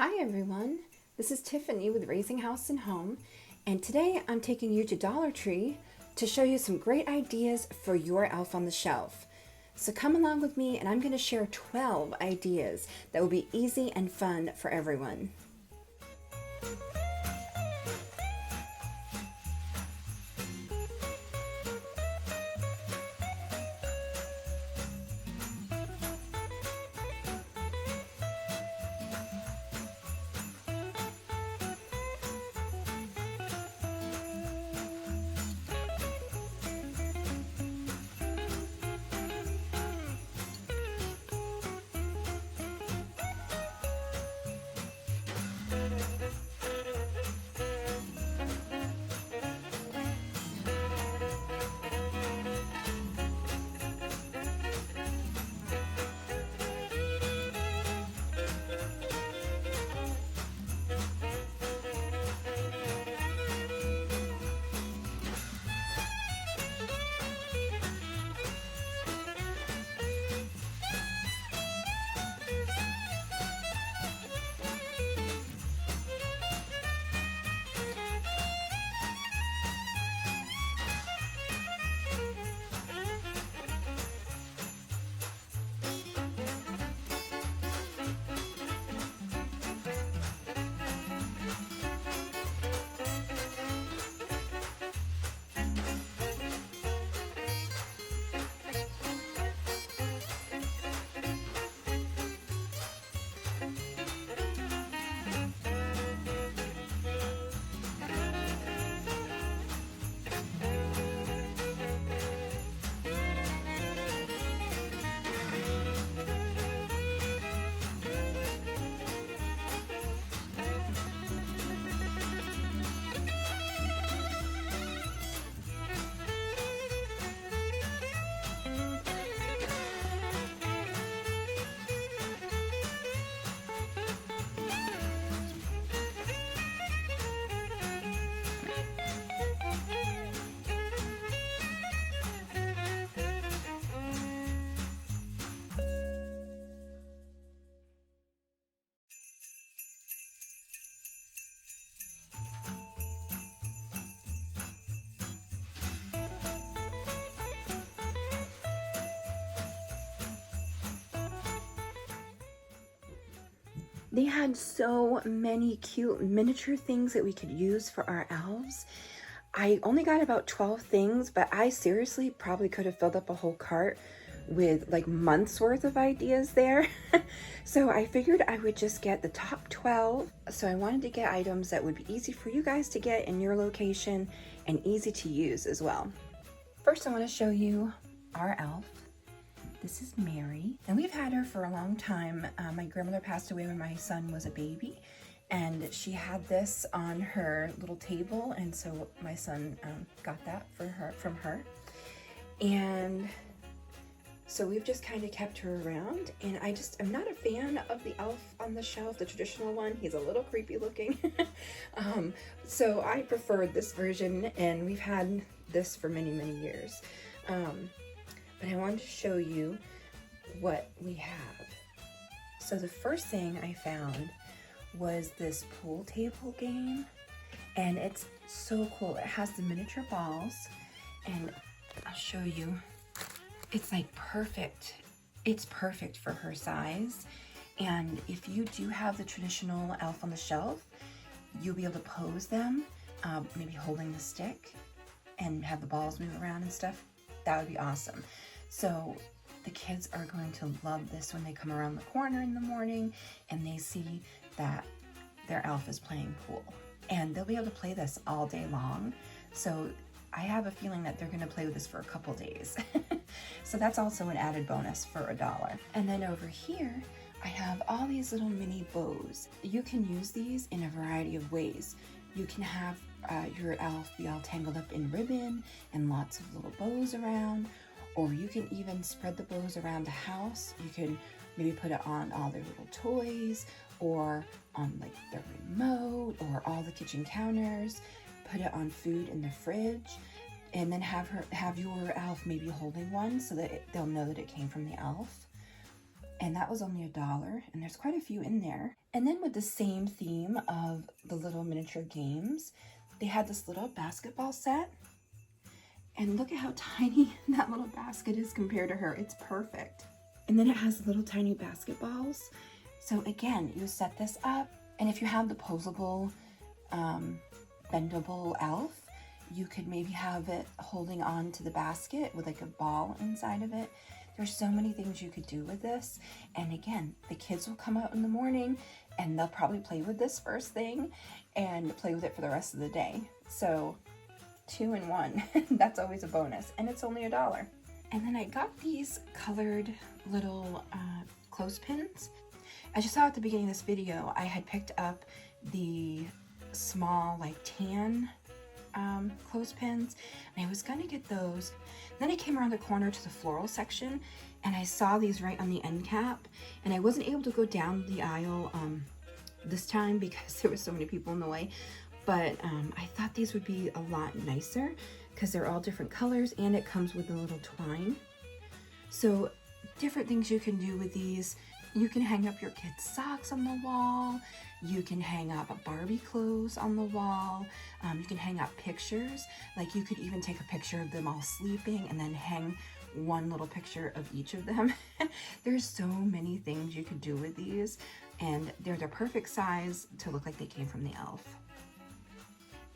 Hi everyone, this is Tiffany with Raising House and Home, and today I'm taking you to Dollar Tree to show you some great ideas for your elf on the shelf. So come along with me and I'm going to share 12 ideas that will be easy and fun for everyone. They had so many cute miniature things that we could use for our elves. I only got about 12 things, but I seriously probably could have filled up a whole cart with like months worth of ideas there. So I figured I would just get the top 12. So I wanted to get items that would be easy for you guys to get in your location and easy to use as well. First, I want to show you our elf. This is Mary, and we've had her for a long time. My grandmother passed away when my son was a baby, and she had this on her little table, and so my son got that from her. And so we've just kind of kept her around, and I'm not a fan of the elf on the shelf, the traditional one. He's a little creepy looking. So I preferred this version, and we've had this for many, many years. But I wanted to show you what we have. So the first thing I found was this pool table game, and it's so cool. It has the miniature balls, and I'll show you. It's like perfect. It's perfect for her size. And if you do have the traditional elf on the shelf, you'll be able to pose them, maybe holding the stick and have the balls move around and stuff. That would be awesome. So the kids are going to love this when they come around the corner in the morning and they see that their elf is playing pool. And they'll be able to play this all day long. So I have a feeling that they're going to play with this for a couple days. So that's also an added bonus for $1. And then over here, I have all these little mini bows. You can use these in a variety of ways. You can have your elf be all tangled up in ribbon and lots of little bows around, or you can even spread the bows around the house. You can maybe put it on all their little toys, or on like their remote, or all the kitchen counters. Put it on food in the fridge, and then have your elf maybe holding one so that they'll know that it came from the elf. and that was only $1, and there's quite a few in there. And then with the same theme of the little miniature games, they had this little basketball set, and look at how tiny that little basket is compared to her. It's perfect. And then it has little tiny basketballs. So again, you set this up, and if you have the posable, bendable elf, you could maybe have it holding on to the basket with like a ball inside of it. There's so many things you could do with this. And again, the kids will come out in the morning and they'll probably play with this first thing and play with it for the rest of the day. So 2 in 1, that's always a bonus. And it's only $1. And then I got these colored little clothespins. As you saw at the beginning of this video, I had picked up the small like tan clothespins, and I was gonna get those. Then I came around the corner to the floral section and I saw these right on the end cap, and I wasn't able to go down the aisle this time because there were so many people in the way, but I thought these would be a lot nicer because they're all different colors and it comes with a little twine. So different things you can do with these. You can hang up your kids' socks on the wall. You can hang up Barbie clothes on the wall. You can hang up pictures. Like you could even take a picture of them all sleeping and then hang one little picture of each of them. There's so many things you could do with these, and they're the perfect size to look like they came from the elf.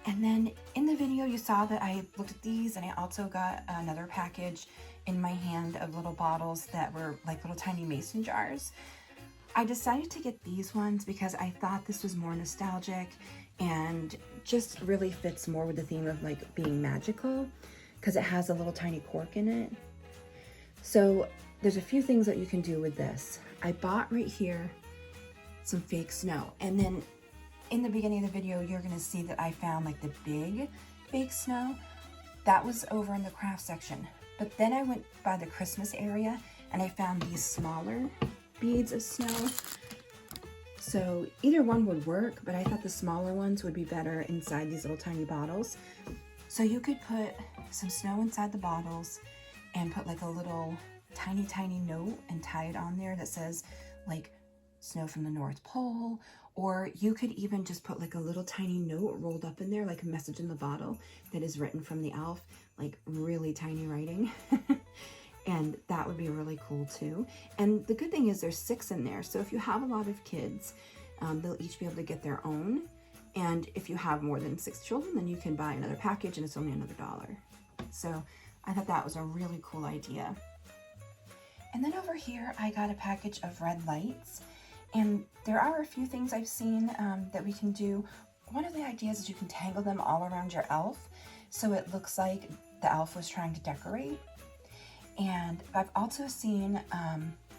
And then in the video you saw that I looked at these, and I also got another package in my hand of little bottles that were like little tiny mason jars. I decided to get these ones because I thought this was more nostalgic and just really fits more with the theme of like being magical because it has a little tiny cork in it. So there's a few things that you can do with this. I bought right here some fake snow, and then in the beginning of the video you're gonna see that I found like the big fake snow. That was over in the craft section. But then I went by the Christmas area and I found these smaller beads of snow. So either one would work, but I thought the smaller ones would be better inside these little tiny bottles. So you could put some snow inside the bottles and put like a little tiny note and tie it on there that says like snow from the North Pole, or you could even just put like a little tiny note rolled up in there, like a message in the bottle that is written from the elf, like really tiny writing. And that would be really cool too. And the good thing is there's 6 in there. So if you have a lot of kids, they'll each be able to get their own. And if you have more than 6 children, then you can buy another package and it's only another $1. So I thought that was a really cool idea. And then over here, I got a package of red lights. And there are a few things I've seen that we can do. One of the ideas is you can tangle them all around your elf so it looks like the elf was trying to decorate. And I've also seen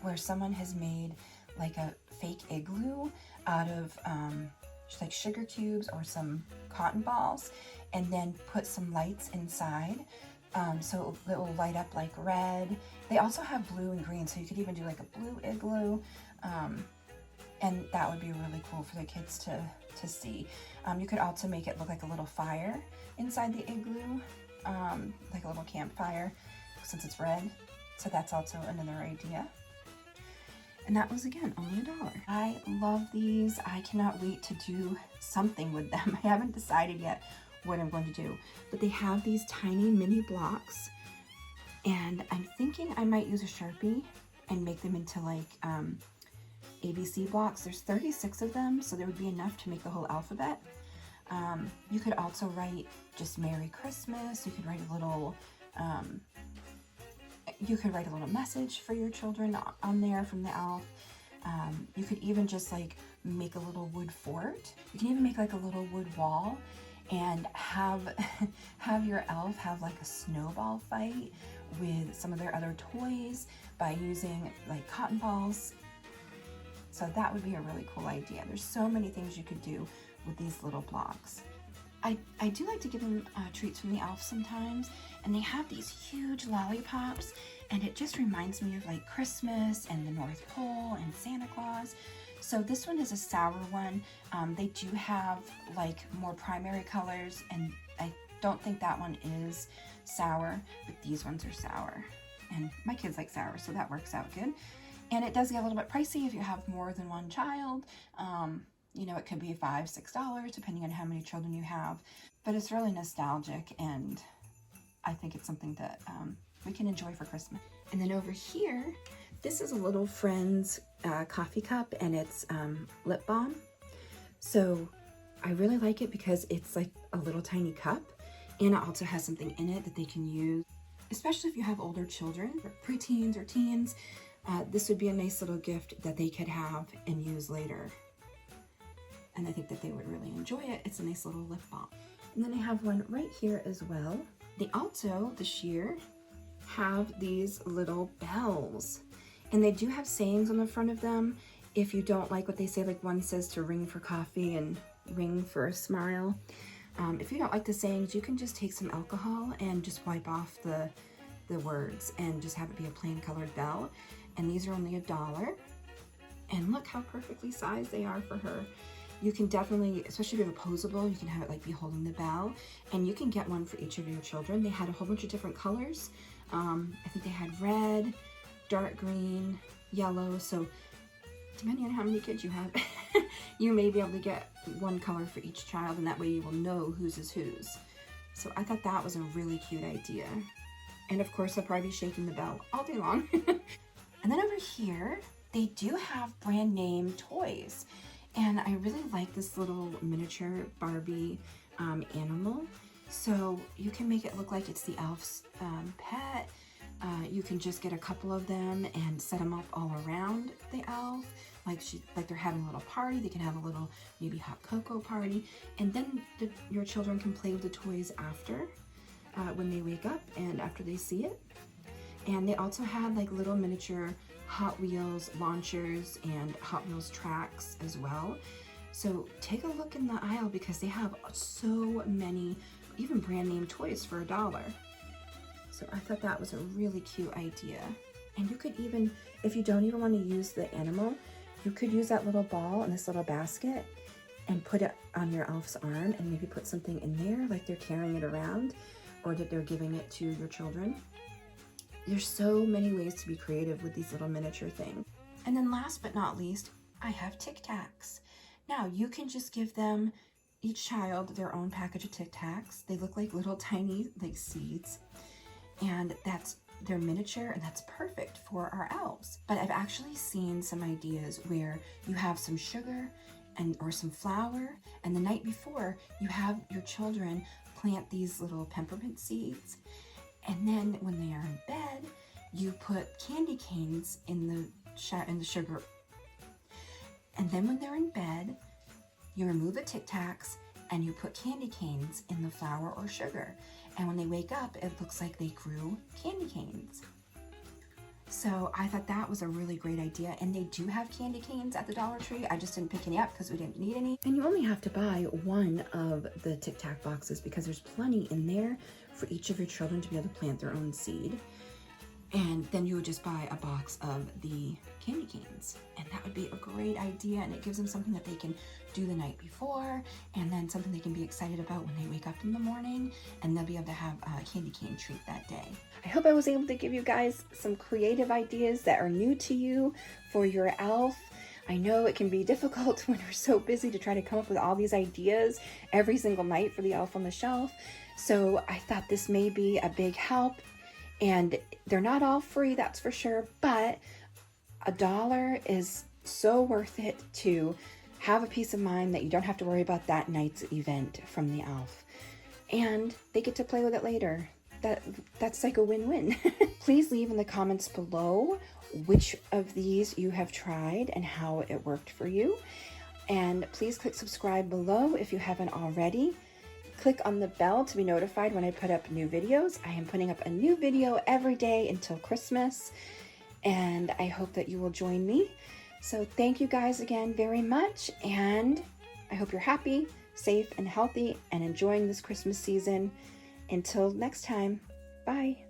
where someone has made like a fake igloo out of just like sugar cubes or some cotton balls, and then put some lights inside so it will light up like red. They also have blue and green, so you could even do like a blue igloo. And that would be really cool for the kids to see. You could also make it look like a little fire inside the igloo, like a little campfire, since it's red. So that's also another idea. And that was, again, only $1. I love these. I cannot wait to do something with them. I haven't decided yet what I'm going to do. But they have these tiny mini blocks. And I'm thinking I might use a Sharpie and make them into like ABC blocks. There's 36 of them, so there would be enough to make the whole alphabet. You could also write just Merry Christmas. You could write a little message for your children on there from the elf. You could even just like make a little wood fort. You can even make like a little wood wall and have your elf have like a snowball fight with some of their other toys by using like cotton balls. So that would be a really cool idea. There's so many things you could do with these little blocks. I do like to give them treats from the elf sometimes, and they have these huge lollipops, and it just reminds me of like Christmas and the North Pole and Santa Claus. So this one is a sour one. They do have like more primary colors, and I don't think that one is sour, but these ones are sour. And my kids like sour, so that works out good. And it does get a little bit pricey if you have more than one child. You know, it could be $5, $6 depending on how many children you have, but it's really nostalgic, and I think it's something that we can enjoy for Christmas. And then over here, this is a little Friends coffee cup, and it's lip balm. So I really like it because it's like a little tiny cup, and it also has something in it that they can use, especially if you have older children, or preteens or teens. This would be a nice little gift that they could have and use later. And I think that they would really enjoy it. It's a nice little lip balm. And then I have one right here as well. They also, this year, have these little bells. And they do have sayings on the front of them. If you don't like what they say, like one says to ring for coffee and ring for a smile. If you don't like the sayings, you can just take some alcohol and just wipe off the words and just have it be a plain colored bell. And these are only $1. And look how perfectly sized they are for her. You can definitely, especially if you have a posable, you can have it like be holding the bell, and you can get one for each of your children. They had a whole bunch of different colors. I think they had red, dark green, yellow. So depending on how many kids you have, you may be able to get one color for each child, and that way you will know whose is whose. So I thought that was a really cute idea. And of course, I'll probably be shaking the bell all day long. And then over here, they do have brand name toys. And I really like this little miniature Barbie animal. So you can make it look like it's the elf's pet. You can just get a couple of them and set them up all around the elf. Like they're having a little party. They can have a little maybe hot cocoa party. And then your children can play with the toys after when they wake up and after they see it. And they also had like little miniature Hot Wheels launchers and Hot Wheels tracks as well. So take a look in the aisle because they have so many, even brand name toys for $1. So I thought that was a really cute idea. And you could even, if you don't even want to use the animal, you could use that little ball in this little basket and put it on your elf's arm and maybe put something in there like they're carrying it around or that they're giving it to your children. There's so many ways to be creative with these little miniature things. And then last but not least, I have Tic Tacs. Now you can just give them, each child, their own package of Tic Tacs. They look like little tiny like seeds, and they're miniature, and that's perfect for our elves. But I've actually seen some ideas where you have some sugar or some flour, and the night before you have your children plant these little peppermint seeds. And then when they are in bed, you put candy canes in the sugar. And then when they're in bed, you remove the Tic Tacs and you put candy canes in the flour or sugar. And when they wake up, it looks like they grew candy canes. So I thought that was a really great idea. And they do have candy canes at the Dollar Tree. I just didn't pick any up because we didn't need any. And you only have to buy one of the Tic Tac boxes because there's plenty in there for each of your children to be able to plant their own seed. And then you would just buy a box of the candy canes. And that would be a great idea. And it gives them something that they can do the night before, and then something they can be excited about when they wake up in the morning, and they'll be able to have a candy cane treat that day. I hope I was able to give you guys some creative ideas that are new to you for your elf. I know it can be difficult when we're so busy to try to come up with all these ideas every single night for the elf on the shelf. So I thought this may be a big help. And they're not all free, that's for sure, but $1 is so worth it to have a peace of mind that you don't have to worry about that night's event from the elf. And they get to play with it later. That's like a win-win. Please leave in the comments below which of these you have tried and how it worked for you. And please click subscribe below if you haven't already. Click on the bell to be notified when I put up new videos. I am putting up a new video every day until Christmas, and I hope that you will join me. So thank you guys again very much, and I hope you're happy, safe, and healthy, and enjoying this Christmas season. Until next time, bye.